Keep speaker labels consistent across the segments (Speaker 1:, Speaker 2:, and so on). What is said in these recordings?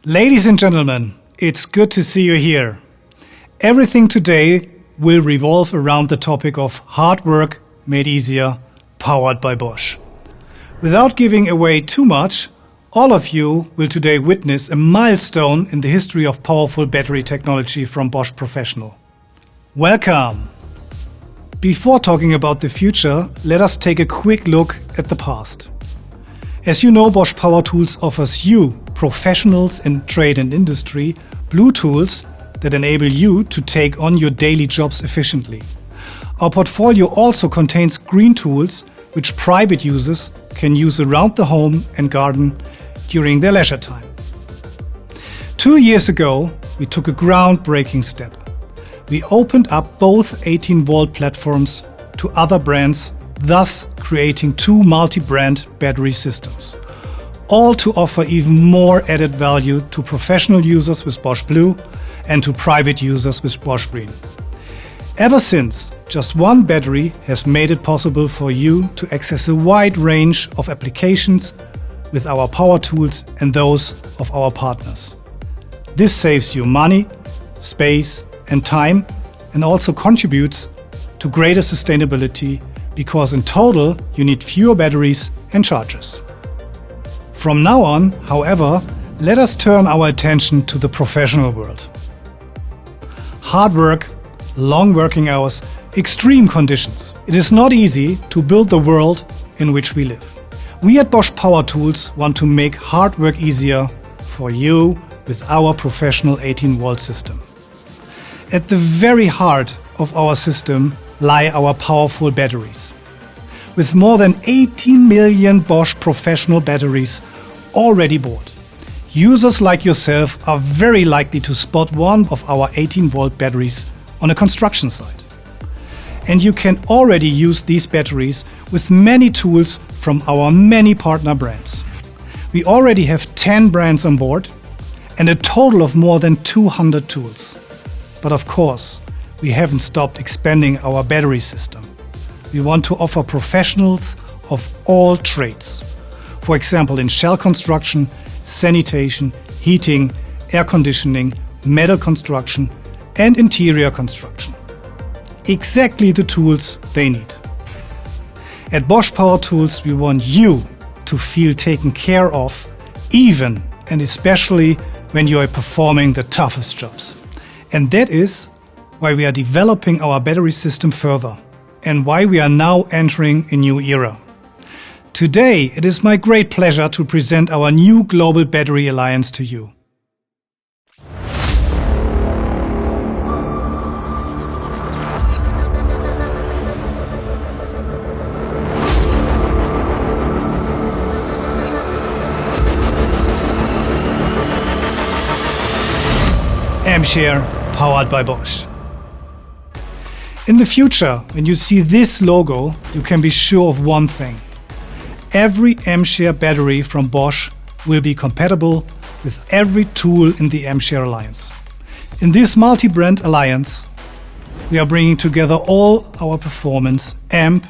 Speaker 1: Ladies and gentlemen, it's good to see you here. Everything today will revolve around the topic of hard work made easier, powered by Bosch. Without giving away too much, all of you will today witness a milestone in the history of powerful battery technology from Bosch Professional. Welcome! Before talking about the future, let us take a quick look at the past. As you know, Bosch Power Tools offers you, professionals in trade and industry, blue tools that enable you to take on your daily jobs efficiently. Our portfolio also contains green tools which private users can use around the home and garden during their leisure time. 2 years ago, we took a groundbreaking step. We opened up both 18-volt platforms to other brands, thus creating two multi-brand battery systems, all to offer even more added value to professional users with Bosch Blue and to private users with Bosch Green. Ever since, just one battery has made it possible for you to access a wide range of applications with our power tools and those of our partners. This saves you money, space and time, and also contributes to greater sustainability because in total you need fewer batteries and chargers. From now on, however, let us turn our attention to the professional world. Hard work, long working hours, extreme conditions. It is not easy to build the world in which we live. We at Bosch Power Tools want to make hard work easier for you with our professional 18-volt system. At the very heart of our system lie our powerful batteries. With more than 18 million Bosch Professional batteries already bought, users like yourself are very likely to spot one of our 18-volt batteries on a construction site. And you can already use these batteries with many tools from our many partner brands. We already have 10 brands on board and a total of more than 200 tools. But of course, we haven't stopped expanding our battery system. We want to offer professionals of all trades. For example, in shell construction, sanitation, heating, air conditioning, metal construction, and interior construction. Exactly the tools they need. At Bosch Power Tools, we want you to feel taken care of, even and especially when you are performing the toughest jobs. And that is why we are developing our battery system further and why we are now entering a new era. Today, it is my great pleasure to present our new Global Battery Alliance to you. AMPShare, powered by Bosch. In the future, when you see this logo, you can be sure of one thing. Every AMPShare battery from Bosch will be compatible with every tool in the AMPShare Alliance. In this multi-brand alliance, we are bringing together all our performance, amp,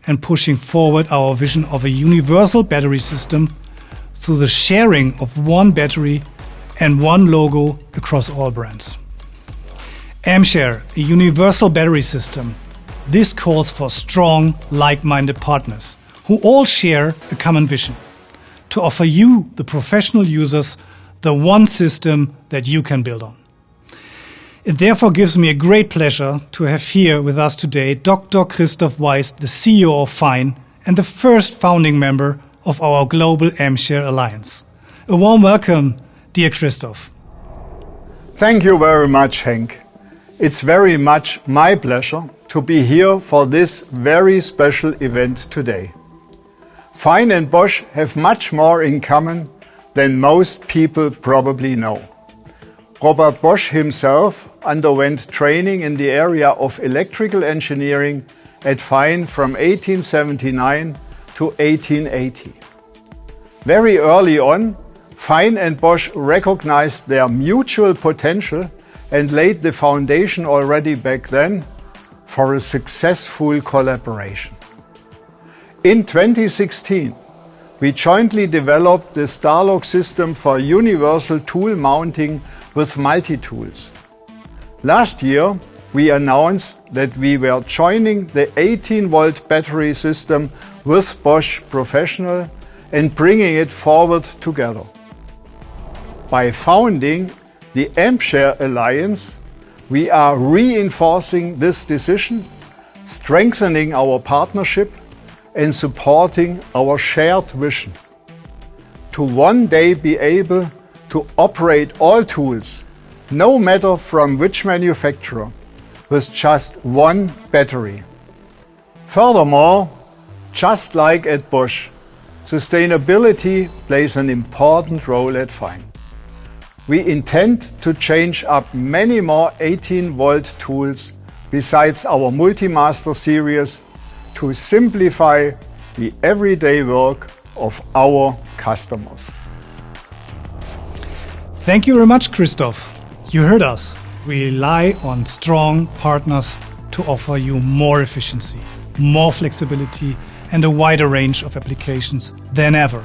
Speaker 1: and pushing forward our vision of a universal battery system through the sharing of one battery and one logo across all brands. AMPShare, a universal battery system. This calls for strong, like-minded partners who all share a common vision to offer you, the professional users, the one system that you can build on. It therefore gives me a great pleasure to have here with us today Dr. Christoph Weiss, the CEO of Fine and the first founding member of our global AMPShare Alliance. A warm welcome, dear Christoph.
Speaker 2: Thank you very much, Henk. It's very much my pleasure to be here for this very special event today. Fine and Bosch have much more in common than most people probably know. Robert Bosch himself underwent training in the area of electrical engineering at Fine from 1879 to 1880. Very early on, Fine and Bosch recognized their mutual potential and laid the foundation already back then for a successful collaboration. In 2016, we jointly developed the Starlock system for universal tool mounting with multi-tools. Last year, we announced that we were joining the 18-volt battery system with Bosch Professional and bringing it forward together. By founding the AMPShare alliance, we are reinforcing this decision, strengthening our partnership and supporting our shared vision to one day be able to operate all tools, no matter from which manufacturer, with just one battery. Furthermore, just like at Bosch, sustainability plays an important role at Fine. We intend to change up many more 18-volt tools besides our Multimaster series to simplify the everyday work of our customers.
Speaker 1: Thank you very much, Christoph. You heard us. We rely on strong partners to offer you more efficiency, more flexibility, and a wider range of applications than ever.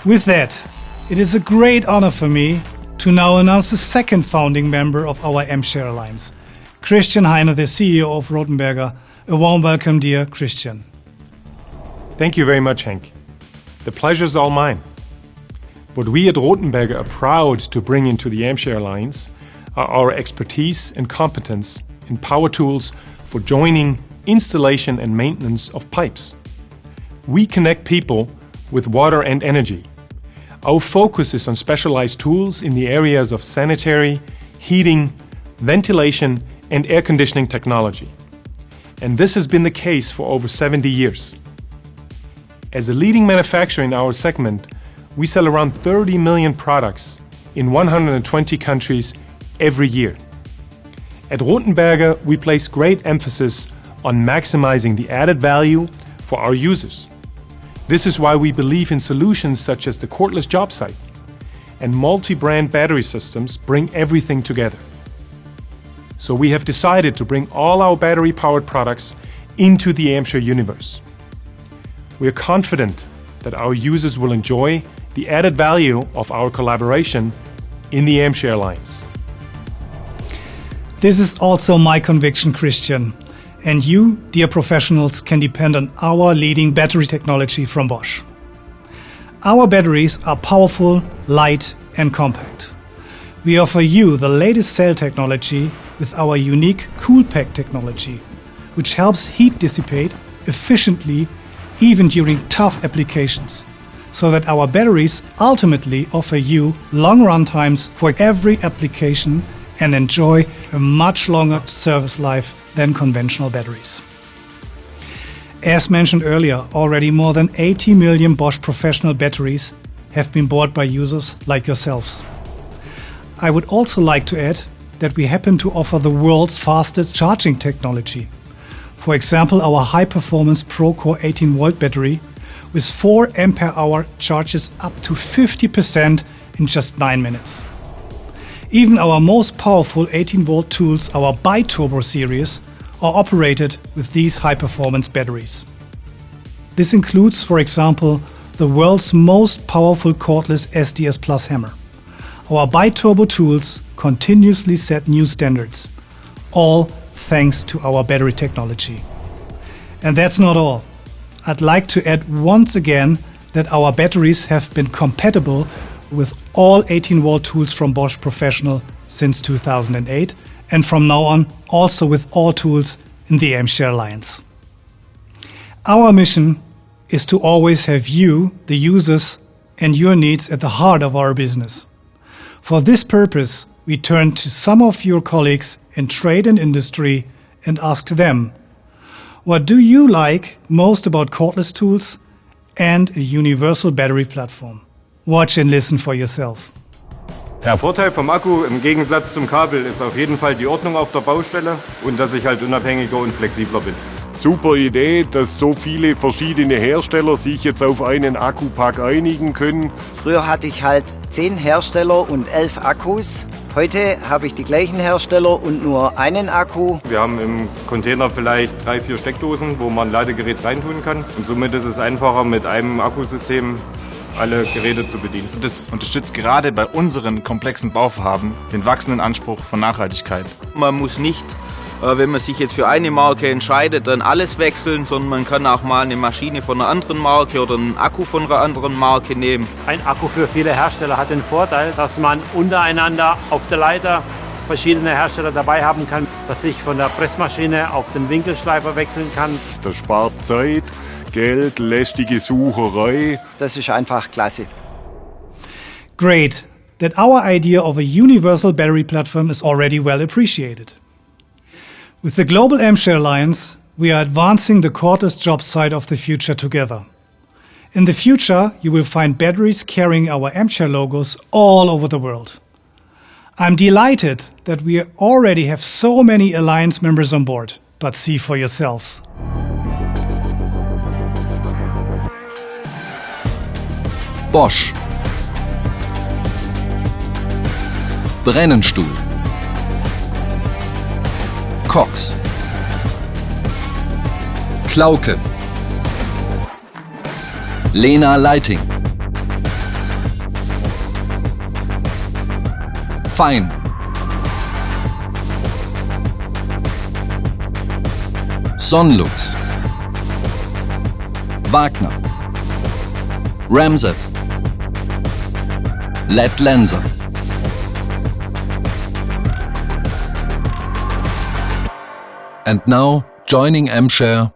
Speaker 1: With that, it is a great honor for me to now announce the second founding member of our AMPShare Alliance, Christian Heine, the CEO of Rothenberger. A warm welcome, dear Christian.
Speaker 3: Thank you very much, Henk. The pleasure is all mine. What we at Rothenberger are proud to bring into the AMPShare Alliance are our expertise and competence in power tools for joining, installation and maintenance of pipes. We connect people with water and energy. Our focus is on specialized tools in the areas of sanitary, heating, ventilation and air conditioning technology. And this has been the case for over 70 years. As a leading manufacturer in our segment, we sell around 30 million products in 120 countries every year. At Rothenberger, we place great emphasis on maximizing the added value for our users. This is why we believe in solutions such as the cordless job site, and multi-brand battery systems bring everything together. So we have decided to bring all our battery-powered products into the AMPShare universe. We are confident that our users will enjoy the added value of our collaboration in the AMPShare Alliance.
Speaker 1: This is also my conviction, Christian. And you, dear professionals, can depend on our leading battery technology from Bosch. Our batteries are powerful, light and compact. We offer you the latest cell technology with our unique CoolPack technology, which helps heat dissipate efficiently even during tough applications, so that our batteries ultimately offer you long run times for every application and enjoy a much longer service life than conventional batteries. As mentioned earlier, already more than 80 million Bosch Professional batteries have been bought by users like yourselves. I would also like to add that we happen to offer the world's fastest charging technology. For example, our high-performance ProCore 18-volt battery with 4 ampere-hour charges up to 50% in just 9 minutes. Even our most powerful 18-volt tools, our Bi-Turbo series, are operated with these high-performance batteries. This includes, for example, the world's most powerful cordless SDS Plus hammer. Our Bi-Turbo tools continuously set new standards, all thanks to our battery technology. And that's not all. I'd like to add once again that our batteries have been compatible with all 18-volt tools from Bosch Professional since 2008, and from now on also with all tools in the AMPShare Alliance. Our mission is to always have you, the users, and your needs at the heart of our business. For this purpose, we turned to some of your colleagues in trade and industry and asked them, what do you like most about cordless tools and a universal battery platform? Watch and listen for yourself.
Speaker 4: Der Vorteil vom Akku im Gegensatz zum Kabel ist auf jeden Fall die Ordnung auf der Baustelle und dass ich halt unabhängiger und flexibler bin. Super Idee, dass so viele verschiedene Hersteller sich jetzt auf einen Akkupack einigen können.
Speaker 5: Früher hatte ich halt 10 Hersteller und 11 Akkus. Heute habe ich die gleichen Hersteller und nur einen Akku.
Speaker 4: Wir haben im Container vielleicht 3, 4 Steckdosen, wo man ein Ladegerät reintun kann. Und somit ist es einfacher, mit einem Akkusystem alle Geräte zu bedienen.
Speaker 6: Das unterstützt gerade bei unseren komplexen Bauvorhaben den wachsenden Anspruch von Nachhaltigkeit.
Speaker 7: Man muss nicht, wenn man sich jetzt für eine Marke entscheidet, dann alles wechseln, sondern man kann auch mal eine Maschine von einer anderen Marke oder einen Akku von einer anderen Marke nehmen.
Speaker 8: Ein Akku für viele Hersteller hat den Vorteil, dass man untereinander auf der Leiter verschiedene Hersteller dabei haben kann, dass ich von der Pressmaschine auf den Winkelschleifer wechseln kann.
Speaker 4: Das spart Zeit, Geld, lästige Sucherei.
Speaker 5: Das ist einfach klasse.
Speaker 1: Great that our idea of a universal battery platform is already well appreciated. With the global AMPShare Alliance, we are advancing the cordless job site of the future together. In the future, you will find batteries carrying our AMPShare logos all over the world. I'm delighted that we already have so many Alliance members on board, but see for yourselves.
Speaker 9: Bosch. Brennenstuhl. Cox. Klauke. Lena Lighting. Fein. Sonlux. Wagner. Ramset. LED Lenser. And now, joining AMPShare,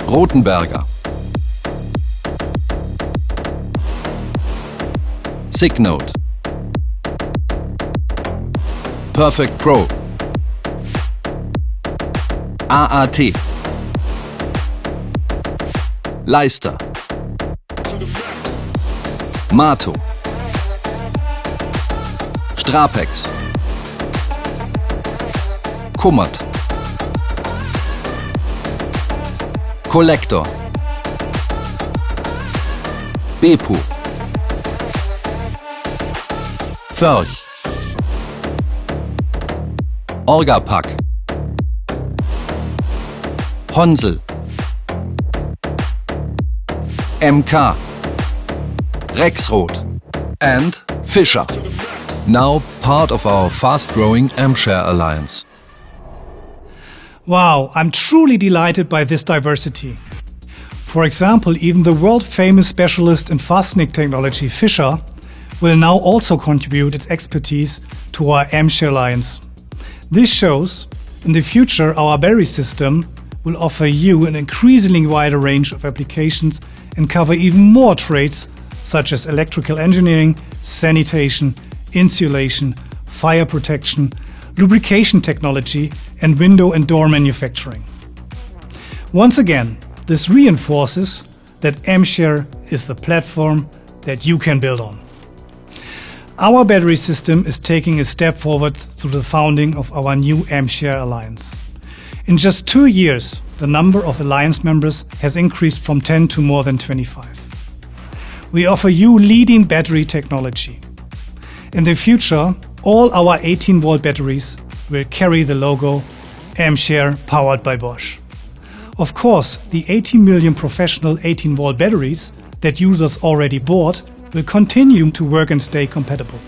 Speaker 9: Rothenberger, Signote, Perfect Pro, AAT, Leister, Mato, Strapex, Kummert, Collector, Bepu, Förch, Orgapack, Honsel, MK, Rexroth, and Fischer. Now part of our fast-growing AMPShare Alliance.
Speaker 1: Wow, I'm truly delighted by this diversity. For example, even the world-famous specialist in fastening technology, Fischer, will now also contribute its expertise to our AMPShare Alliance. This shows, in the future, our battery system will offer you an increasingly wider range of applications and cover even more trades such as electrical engineering, sanitation, insulation, fire protection, lubrication technology, and window and door manufacturing. Once again, this reinforces that AMPShare is the platform that you can build on. Our battery system is taking a step forward through the founding of our new AMPShare Alliance. In just 2 years, the number of Alliance members has increased from 10 to more than 25. We offer you leading battery technology. In the future, all our 18-volt batteries will carry the logo AMPShare powered by Bosch. Of course, the 18 million professional 18-volt batteries that users already bought will continue to work and stay compatible.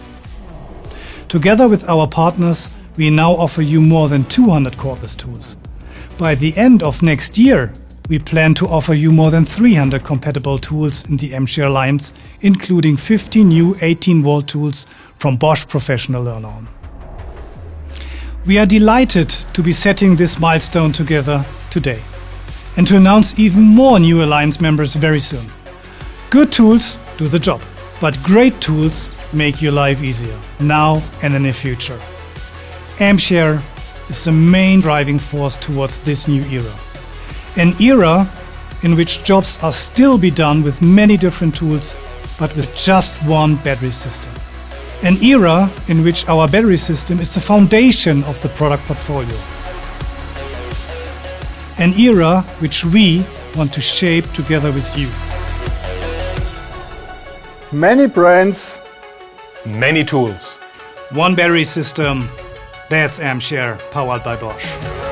Speaker 1: Together with our partners, we now offer you more than 200 cordless tools. By the end of next year, we plan to offer you more than 300 compatible tools in the AMPShare Alliance, including 50 new 18-volt tools from Bosch Professional on. We are delighted to be setting this milestone together today and to announce even more new Alliance members very soon. Good tools do the job, but great tools make your life easier, now and in the future. AMPShare is the main driving force towards this new era. An era in which jobs are still be done with many different tools, but with just one battery system. An era in which our battery system is the foundation of the product portfolio. An era which we want to shape together with you.
Speaker 2: Many brands,
Speaker 3: Many tools.
Speaker 1: One battery system. That's AMPShare, powered by Bosch.